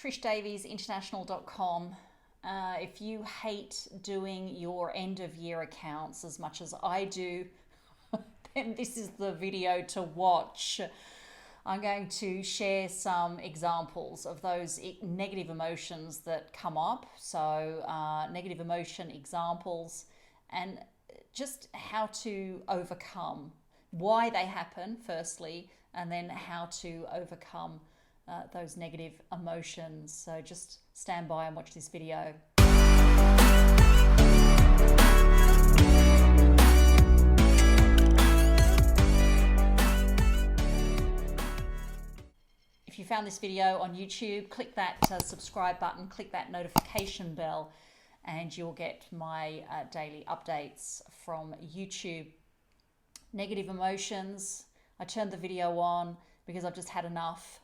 TrishDaviesInternational.com. If you hate doing your end of year accounts as much as I do, then this is the video to watch. I'm going to share some examples of those negative emotions that come up. So negative emotion examples and just how to overcome, why they happen firstly, and then how to overcome those negative emotions. So just stand by and watch this video. If you found this video on YouTube, click that subscribe button, click that notification bell, and you'll get my daily updates from YouTube. Negative emotions. I turned the video on because I've just had enough.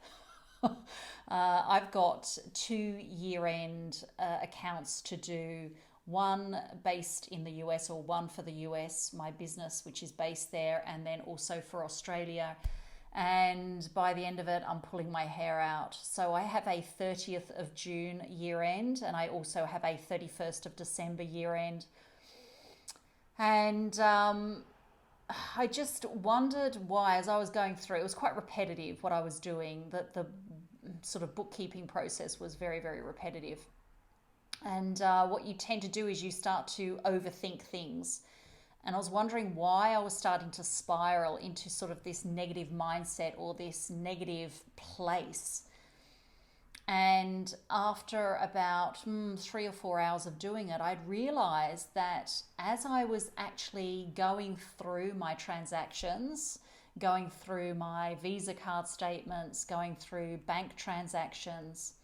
I've got 2 year-end accounts to do, one based in the US, or one for the US, my business, which is based there, and then also for Australia. And by the end of it, I'm pulling my hair out. So I have a 30th of June year end, and I also have a 31st of December year end. And I just wondered why, as I was going through, it was quite repetitive what I was doing, that the sort of bookkeeping process was very, very repetitive. And what you tend to do is you start to overthink things. And I was wondering why I was starting to spiral into sort of this negative mindset or this negative place. And after about 3 or 4 hours of doing it, I'd realized that as I was actually going through my transactions, going through my Visa card statements, going through bank transactions,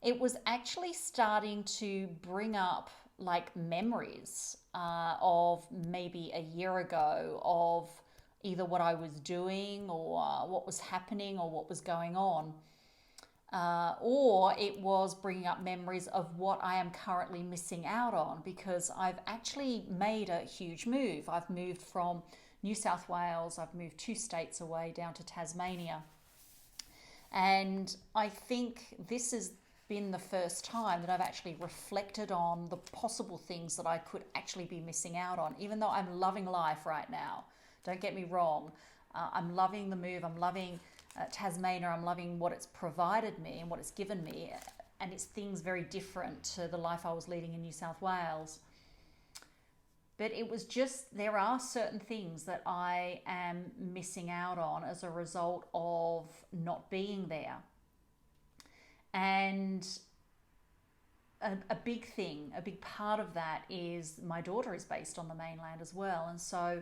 it was actually starting to bring up like memories of maybe a year ago of either what I was doing or what was happening or what was going on. Or it was bringing up memories of what I am currently missing out on, because I've actually made a huge move. I've moved from New South Wales, I've moved 2 states away down to Tasmania. And I think this has been the first time that I've actually reflected on the possible things that I could actually be missing out on, even though I'm loving life right now. Don't get me wrong. I'm loving the move. I'm loving Tasmania. I'm loving what it's provided me and what it's given me. And it's things very different to the life I was leading in New South Wales. But it was just, there are certain things that I am missing out on as a result of not being there. And a big thing, a big part of that is my daughter is based on the mainland as well. And so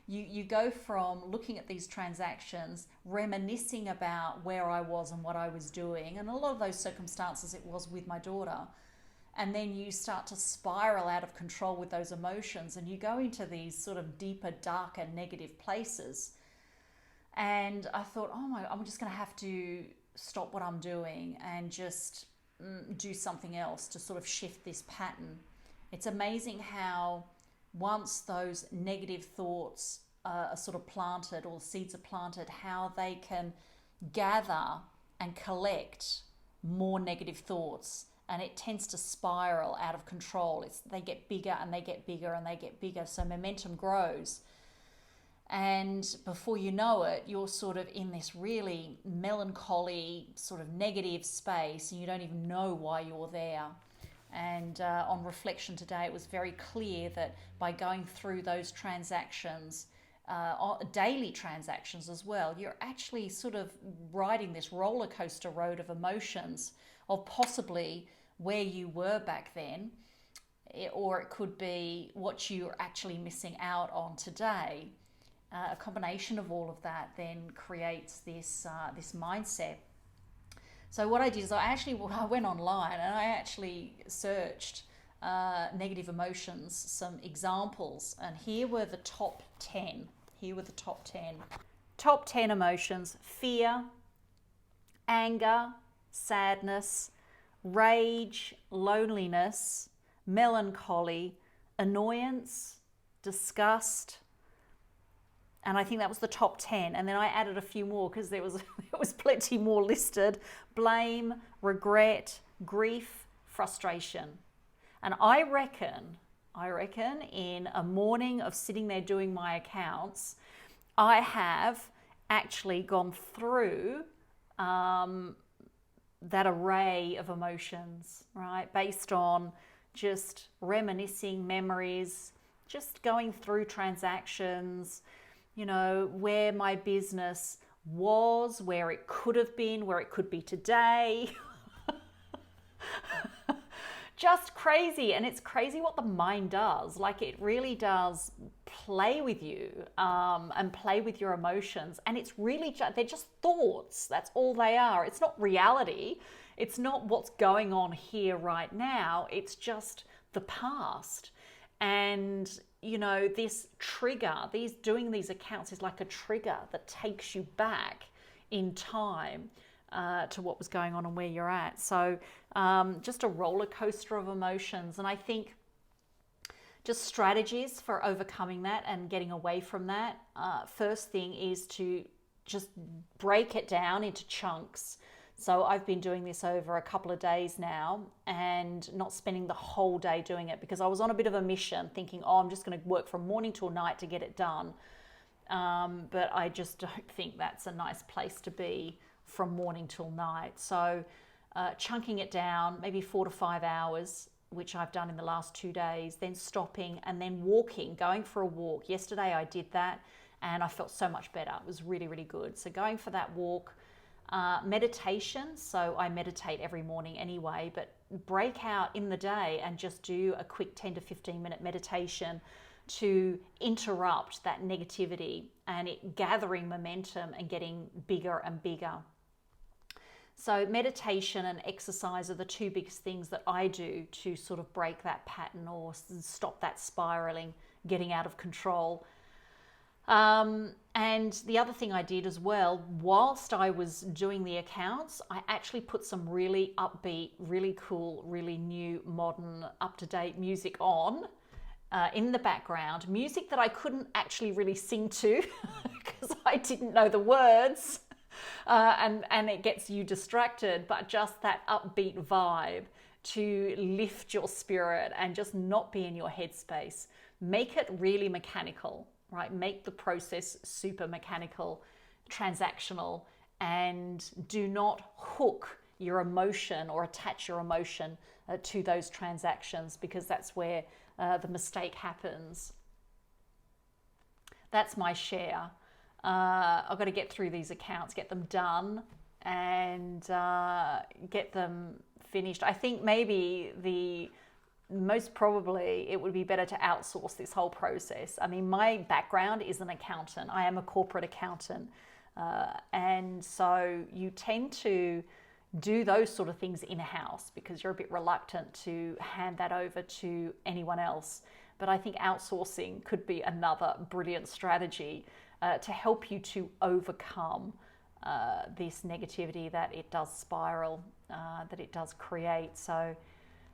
you go from looking at these transactions, reminiscing about where I was and what I was doing, and a lot of those circumstances it was with my daughter. And then you start to spiral out of control with those emotions, and you go into these sort of deeper, darker, negative places. And I thought, I'm just going to have to stop what I'm doing and just do something else to sort of shift this pattern. It's amazing how once those negative thoughts are sort of planted, or seeds are planted, how they can gather and collect more negative thoughts, and it tends to spiral out of control. They get bigger and they get bigger and they get bigger, so momentum grows. And before you know it, you're sort of in this really melancholy, sort of negative space, and you don't even know why you're there. And on reflection today, it was very clear that by going through those transactions, daily transactions as well, you're actually sort of riding this roller coaster road of emotions of possibly where you were back then, or it could be what you're actually missing out on today. A combination of all of that then creates this mindset. So what I did is I went online and I actually searched negative emotions, some examples, and here were the top 10. Top 10 emotions: fear, anger, sadness, rage, loneliness, melancholy, annoyance, disgust, And I think that was the top 10. And then I added a few more because there was plenty more listed. Blame, regret, grief, frustration. And I reckon in a morning of sitting there doing my accounts, I have actually gone through that array of emotions, right? Based on just reminiscing memories, just going through transactions, where my business was, where it could have been, where it could be today. Just crazy. And it's crazy what the mind does. Like, it really does play with you and play with your emotions. And it's really, they're just thoughts. That's all they are. It's not reality. It's not what's going on here right now. It's just the past. And, this trigger, doing these accounts is like a trigger that takes you back in time to what was going on and where you're at. So just a roller coaster of emotions. And I think just strategies for overcoming that and getting away from that. First thing is to just break it down into chunks. So I've been doing this over a couple of days now and not spending the whole day doing it, because I was on a bit of a mission thinking, I'm just going to work from morning till night to get it done. But I just don't think that's a nice place to be from morning till night. So chunking it down, maybe 4 to 5 hours, which I've done in the last 2 days, then stopping and then walking, going for a walk. Yesterday I did that and I felt so much better. It was really, really good. So going for that walk. Meditation, so I meditate every morning anyway, but break out in the day and just do a quick 10 to 15 minute meditation to interrupt that negativity and it gathering momentum and getting bigger and bigger. So meditation and exercise are the two biggest things that I do to sort of break that pattern or stop that spiraling, getting out of control. And the other thing I did as well, whilst I was doing the accounts, I actually put some really upbeat, really cool, really new, modern, up-to-date music on in the background. Music that I couldn't actually really sing to because I didn't know the words. And it gets you distracted, but just that upbeat vibe to lift your spirit and just not be in your headspace. Make it really mechanical. Right? Make the process super mechanical, transactional, and do not hook your emotion or attach your emotion to those transactions, because that's where the mistake happens. That's my share. I've got to get through these accounts, get them done, and get them finished. I think maybe most probably it would be better to outsource this whole process. I mean, my background is an accountant. I am a corporate accountant. And so you tend to do those sort of things in-house because you're a bit reluctant to hand that over to anyone else. But I think outsourcing could be another brilliant strategy to help you to overcome this negativity that it does spiral, that it does create. So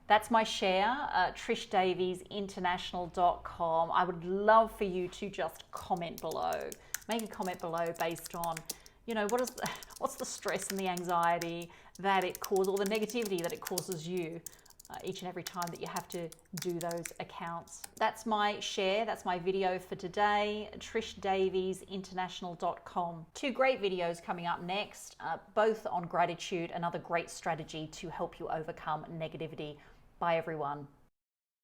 that's my share, TrishDaviesInternational.com. I would love for you to just comment below. Make a comment below based on, what's the stress and the anxiety that it causes, or the negativity that it causes you each and every time that you have to do those accounts. That's my share. That's my video for today, TrishDaviesInternational.com. 2 great videos coming up next, both on gratitude, another great strategy to help you overcome negativity. Bye, everyone.